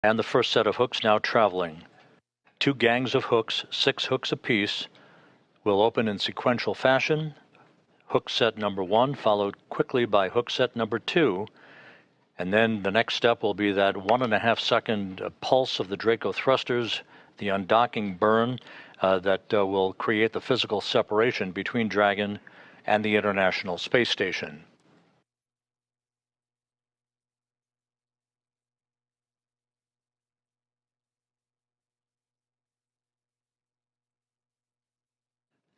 And the first set of hooks now traveling. 2 gangs of hooks, 6 hooks apiece, will open in sequential fashion. Hook set number 1 followed quickly by hook set number 2. And then the next step will be that 1.5 second pulse of the Draco thrusters, the undocking burn that will create the physical separation between Dragon and the International Space Station.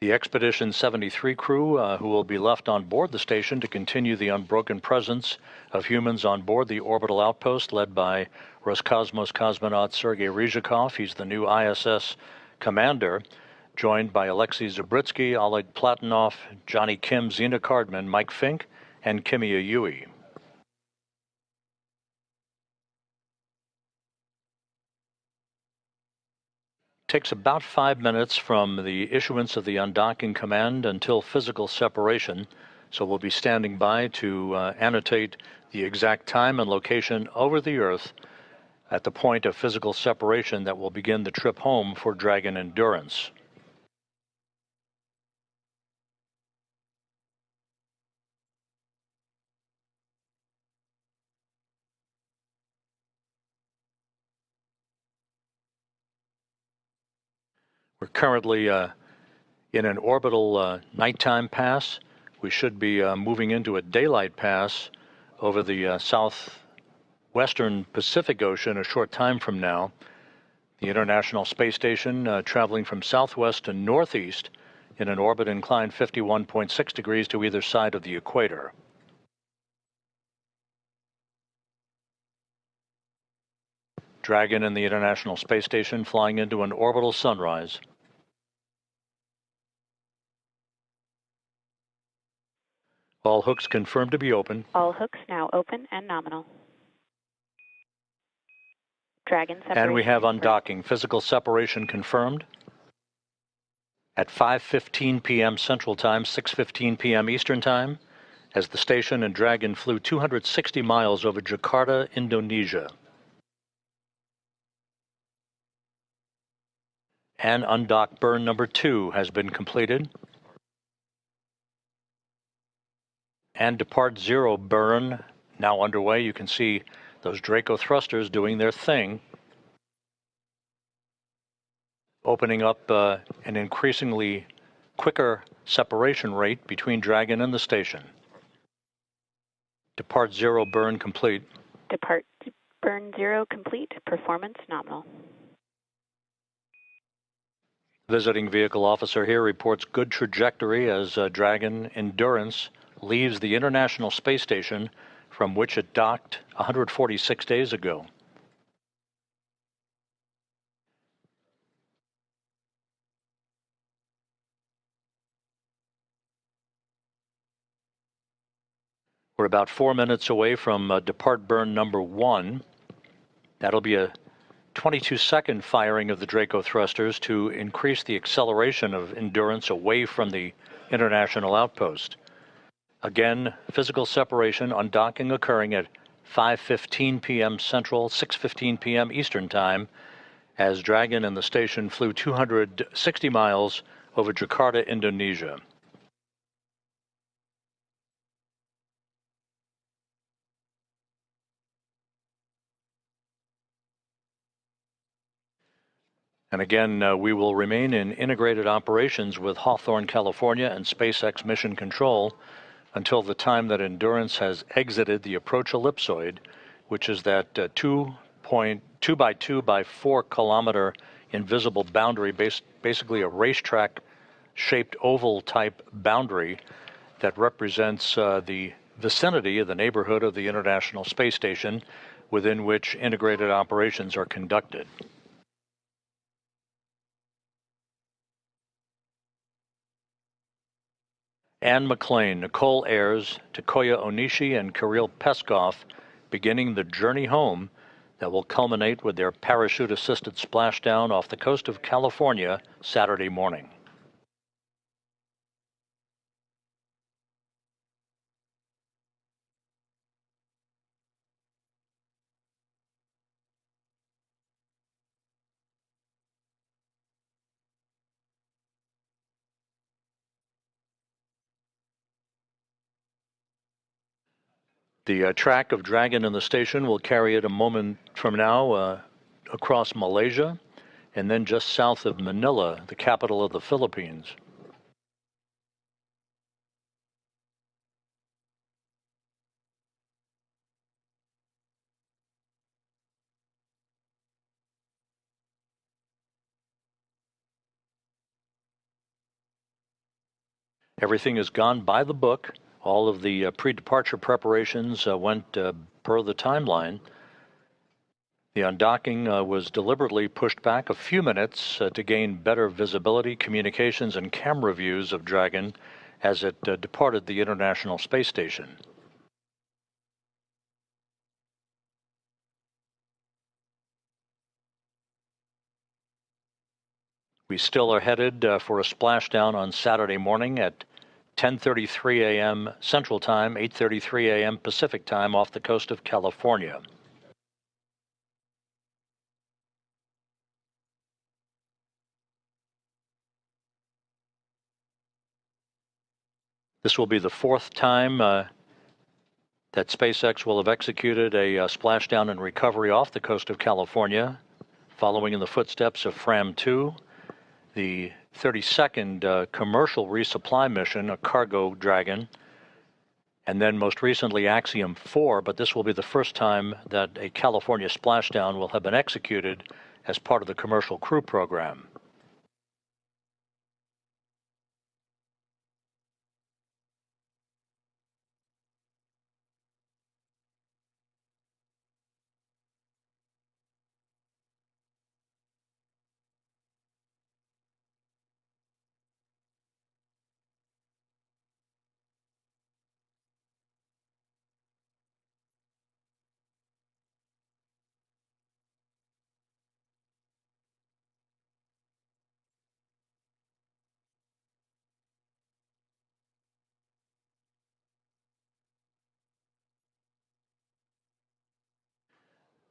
The Expedition 73 crew, who will be left on board the station to continue the unbroken presence of humans on board the orbital outpost led by Roscosmos cosmonaut Sergei Ryzhikov. He's the new ISS commander, joined by Alexei Zabritsky, Oleg Platonov, Johnny Kim, Zena Cardman, Mike Fink, and Kimia Yui. Takes about 5 minutes from the issuance of the undocking command until physical separation, so we'll be standing by to annotate the exact time and location over the Earth at the point of physical separation that will begin the trip home for Dragon Endurance. We're currently in an orbital nighttime pass. We should be moving into a daylight pass over the southwestern Pacific Ocean a short time from now. The International Space Station traveling from southwest to northeast in an orbit inclined 51.6 degrees to either side of the equator. Dragon and the International Space Station flying into an orbital sunrise. All hooks confirmed to be open. All hooks now open and nominal. Dragon separation. And we have undocking. Physical separation confirmed. At 5:15 p.m. Central Time, 6:15 p.m. Eastern Time, as the station and Dragon flew 260 miles over Jakarta, Indonesia. And undocked burn number 2 has been completed. And depart 0 burn now underway. You can see those Draco thrusters doing their thing, opening up an increasingly quicker separation rate between Dragon and the station. Depart 0 burn complete. Depart burn 0 complete. Performance nominal. Visiting vehicle officer here reports good trajectory as Dragon Endurance leaves the International Space Station, from which it docked 146 days ago. We're about 4 minutes away from depart burn number 1. That'll be a 22-second firing of the Draco thrusters to increase the acceleration of Endurance away from the International Outpost. Again, physical separation, undocking occurring at 5:15 p.m. Central, 6:15 p.m. Eastern Time, as Dragon and the station flew 260 miles over Jakarta, Indonesia. And again, we will remain in integrated operations with Hawthorne, California and SpaceX Mission Control until the time that Endurance has exited the approach ellipsoid, which is that 2 by 2 by 4 kilometer invisible boundary, basically a racetrack shaped oval type boundary that represents the vicinity of the neighborhood of the International Space Station within which integrated operations are conducted. and McClain, Nichole, Ayers, Takuya, Onishi, and Kirill, Peskov beginning the journey home that will culminate with their parachute-assisted splashdown off the coast of California Saturday morning. The track of Dragon in the station will carry it a moment from now across Malaysia and then just south of Manila, the capital of the Philippines. Everything has gone by the book. All of the pre-departure preparations went per the timeline. The undocking was deliberately pushed back a few minutes to gain better visibility, communications, and camera views of Dragon as it departed the International Space Station. We still are headed for a splashdown on Saturday morning at 10:33 a.m. Central Time, 8:33 a.m. Pacific Time off the coast of California. This will be the fourth time that SpaceX will have executed a splashdown and recovery off the coast of California, following in the footsteps of Fram-2, the 32nd commercial resupply mission, a cargo Dragon, and then most recently Axiom 4, but this will be the first time that a California splashdown will have been executed as part of the commercial crew program.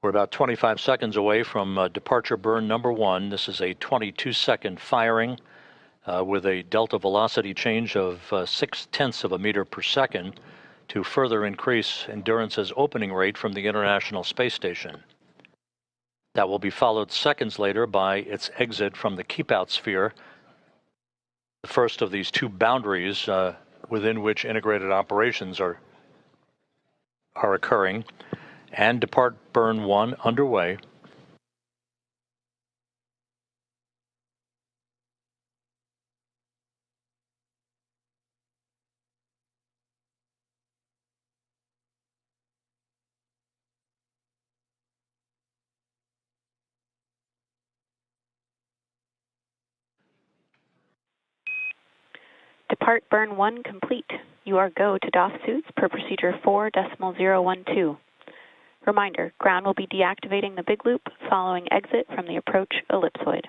We're about 25 seconds away from departure burn number 1. This is a 22-second firing with a delta velocity change of 0.6 of a meter per second to further increase Endurance's opening rate from the International Space Station. That will be followed seconds later by its exit from the keep-out sphere, the first of these two boundaries within which integrated operations are occurring, and depart burn 1 underway. Depart burn 1 complete. You are go to DOF suits per procedure 4.012. Reminder, ground will be deactivating the big loop following exit from the approach ellipsoid.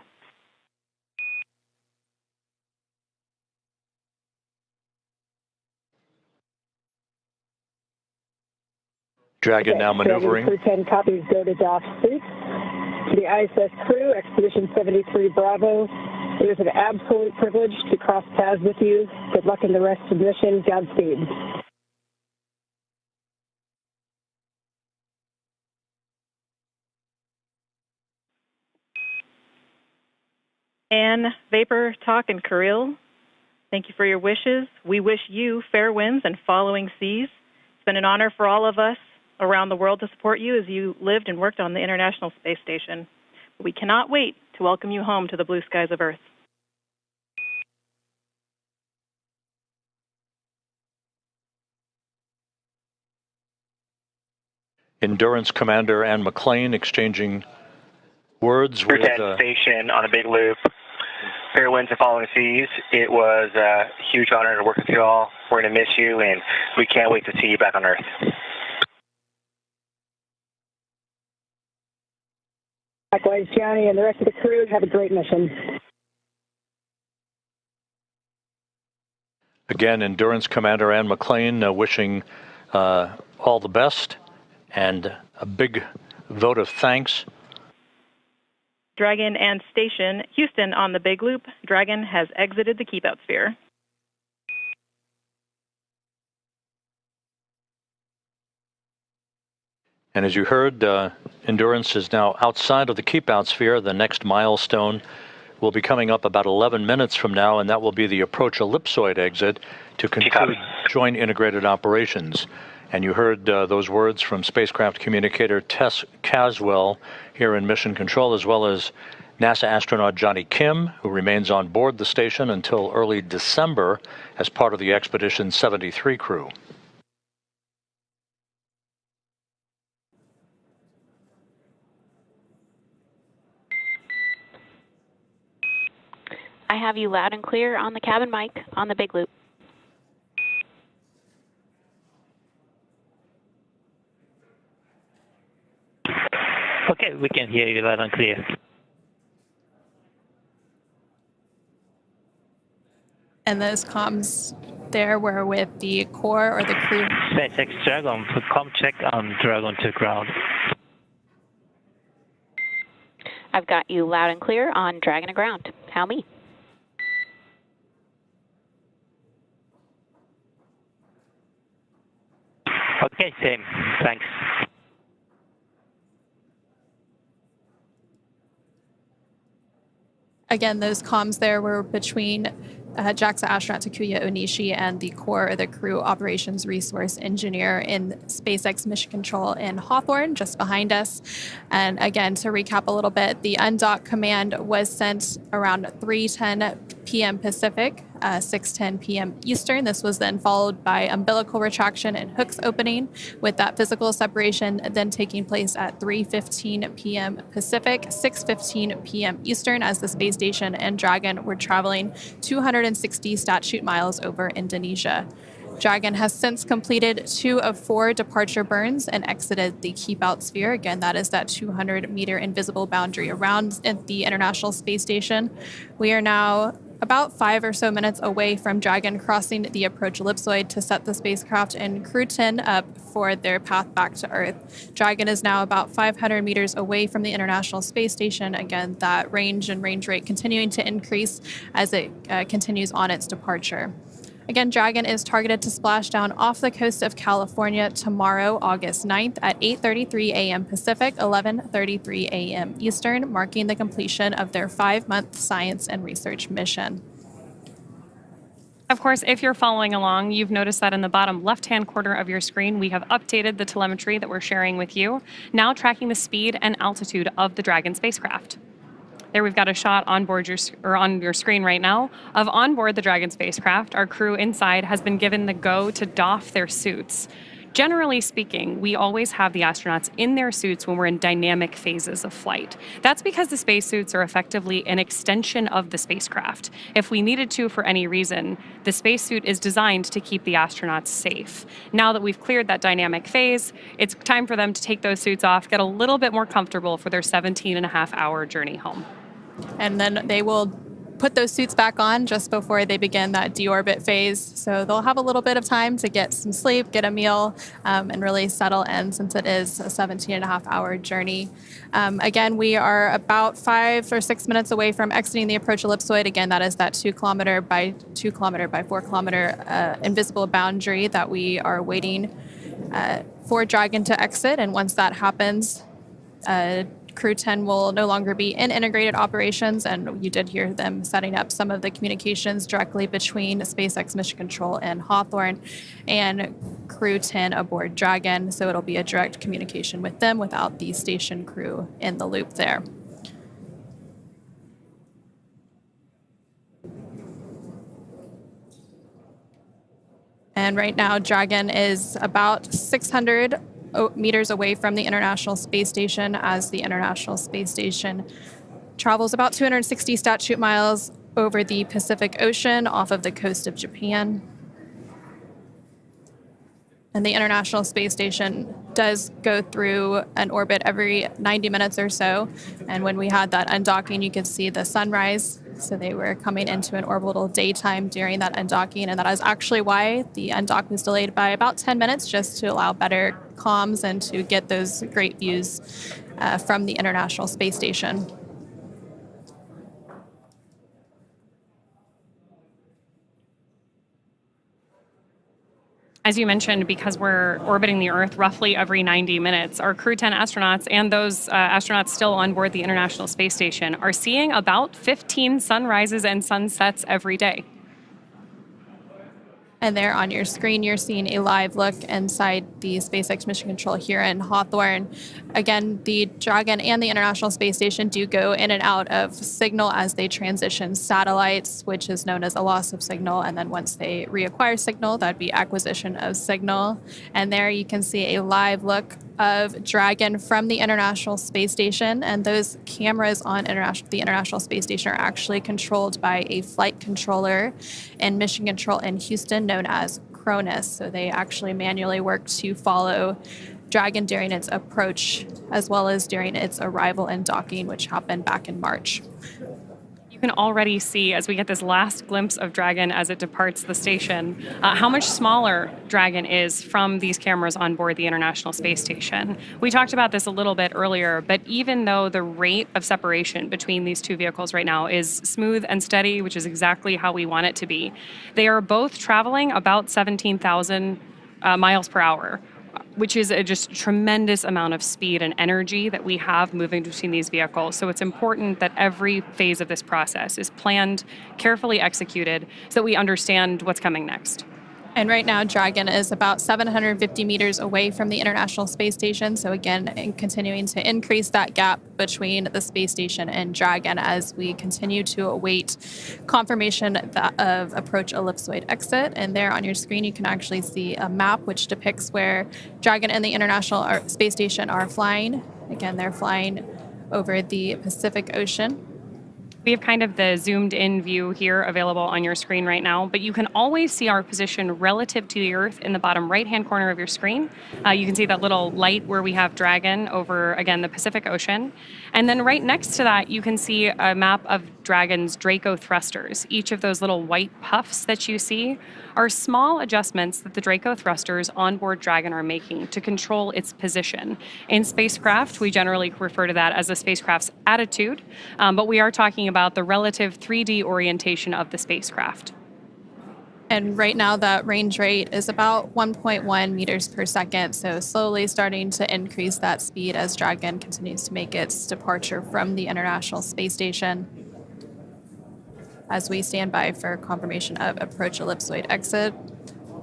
Dragon now maneuvering. Crew-10 copies go to DOF suits. To the ISS crew, Expedition 73 Bravo, it is an absolute privilege to cross paths with you. Good luck in the rest of the mission. Godspeed. Anne, Vapor, Talk, and Kirill, thank you for your wishes. We wish you fair winds and following seas. It's been an honor for all of us around the world to support you as you lived and worked on the International Space Station. We cannot wait to welcome you home to the blue skies of Earth. Endurance Commander Anne McClain exchanging words with Crew-10 station on a big loop. Fair winds and following seas. It was a huge honor to work with you all. We're going to miss you, and we can't wait to see you back on Earth. Likewise, Johnny and the rest of the crew, have a great mission. Again, Endurance Commander Anne McClain wishing all the best and a big vote of thanks. Dragon and Station, Houston on the big loop. Dragon has exited the keep-out sphere. And as you heard, Endurance is now outside of the keep-out sphere. The next milestone will be coming up about 11 minutes from now, and that will be the approach ellipsoid exit to conclude joint integrated operations. And you heard those words from spacecraft communicator Tess Caswell here in Mission Control, as well as NASA astronaut Johnny Kim, who remains on board the station until early December as part of the Expedition 73 crew. I have you loud and clear on the cabin mic on the big loop. Okay, we can hear you loud and clear. And those comms there were with the core or the crew? SpaceX Dragon, com check on Dragon to ground. I've got you loud and clear on Dragon to ground. How me? Okay, same. Thanks. Again, those comms there were between JAXA astronaut Takuya Onishi and the core or the crew operations resource engineer in SpaceX Mission Control in Hawthorne, just behind us. And again, to recap a little bit, the undock command was sent around 3:10 p.m. Pacific, 6:10 p.m. Eastern. This was then followed by umbilical retraction and hooks opening, with that physical separation then taking place at 3:15 p.m. Pacific, 6:15 p.m. Eastern, as the space station and Dragon were traveling 260 statute miles over Indonesia. Dragon has since completed 2 of 4 departure burns and exited the keep-out sphere. Again, that is that 200-meter invisible boundary around the International Space Station. We are now about 5 or so minutes away from Dragon crossing the approach ellipsoid to set the spacecraft and Crew-10 up for their path back to Earth. Dragon is now about 500 meters away from the International Space Station. Again, that range and range rate continuing to increase as it continues on its departure. Again, Dragon is targeted to splash down off the coast of California tomorrow, August 9th at 8:33 a.m. Pacific, 11:33 a.m. Eastern, marking the completion of their 5-month science and research mission. Of course, if you're following along, you've noticed that in the bottom left-hand corner of your screen, we have updated the telemetry that we're sharing with you, now tracking the speed and altitude of the Dragon spacecraft. There we've got a shot on board on your screen right now of on board the Dragon spacecraft. Our crew inside has been given the go to doff their suits. Generally speaking, we always have the astronauts in their suits when we're in dynamic phases of flight. That's because the spacesuits are effectively an extension of the spacecraft. If we needed to for any reason, the spacesuit is designed to keep the astronauts safe. Now that we've cleared that dynamic phase, it's time for them to take those suits off, get a little bit more comfortable for their 17.5-hour journey home. And then they will put those suits back on just before they begin that deorbit phase. So they'll have a little bit of time to get some sleep, get a meal, and really settle in, since it is a 17.5-hour journey. Again, we are about 5 or 6 minutes away from exiting the approach ellipsoid. Again, that is that 2 kilometer by 2 kilometer by 4 kilometer invisible boundary that we are waiting for Dragon to exit. And once that happens, Crew-10 will no longer be in integrated operations, and you did hear them setting up some of the communications directly between SpaceX Mission Control and Hawthorne and Crew-10 aboard Dragon, so it'll be a direct communication with them without the station crew in the loop there. And right now, Dragon is about 600 meters away from the International Space Station, as the International Space Station travels about 260 statute miles over the Pacific Ocean off of the coast of Japan. And the International Space Station does go through an orbit every 90 minutes or so. And when we had that undocking, you could see the sunrise. So they were coming into an orbital daytime during that undocking. And that is actually why the undock was delayed by about 10 minutes, just to allow better comms and to get those great views from the International Space Station. As you mentioned, because we're orbiting the Earth roughly every 90 minutes, our Crew-10 astronauts and those astronauts still on board the International Space Station are seeing about 15 sunrises and sunsets every day. And there on your screen, you're seeing a live look inside the SpaceX Mission Control here in Hawthorne. Again, the Dragon and the International Space Station do go in and out of signal as they transition satellites, which is known as a loss of signal. And then once they reacquire signal, that'd be acquisition of signal. And there you can see a live look of Dragon from the International Space Station, and those cameras on the International Space Station are actually controlled by a flight controller and mission control in Houston known as Cronus. So they actually manually work to follow Dragon during its approach as well as during its arrival and docking, which happened back in March. You can already see, as we get this last glimpse of Dragon as it departs the station, how much smaller Dragon is from these cameras on board the International Space Station. We talked about this a little bit earlier, but even though the rate of separation between these two vehicles right now is smooth and steady, which is exactly how we want it to be, they are both traveling about 17,000 miles per hour, which is a just tremendous amount of speed and energy that we have moving between these vehicles. So it's important that every phase of this process is planned, carefully executed, so that we understand what's coming next. And right now, Dragon is about 750 meters away from the International Space Station. So again, continuing to increase that gap between the space station and Dragon as we continue to await confirmation of approach ellipsoid exit. And there on your screen, you can actually see a map which depicts where Dragon and the International Space Station are flying. Again, they're flying over the Pacific Ocean. We have kind of the zoomed in view here available on your screen right now, but you can always see our position relative to the Earth in the bottom right-hand corner of your screen. You can see that little light where we have Dragon over, again, the Pacific Ocean. And then right next to that, you can see a map of Dragon's Draco thrusters. Each of those little white puffs that you see are small adjustments that the Draco thrusters on board Dragon are making to control its position. In spacecraft, we generally refer to that as the spacecraft's attitude, but we are talking about the relative 3D orientation of the spacecraft. And right now that range rate is about 1.1 meters per second, so slowly starting to increase that speed as Dragon continues to make its departure from the International Space Station. As we stand by for confirmation of approach ellipsoid exit,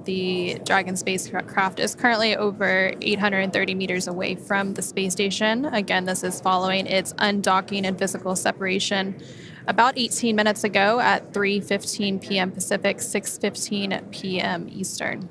the Dragon spacecraft is currently over 830 meters away from the space station. Again, this is following its undocking and physical separation about 18 minutes ago at 3:15 p.m. Pacific, 6:15 p.m. Eastern.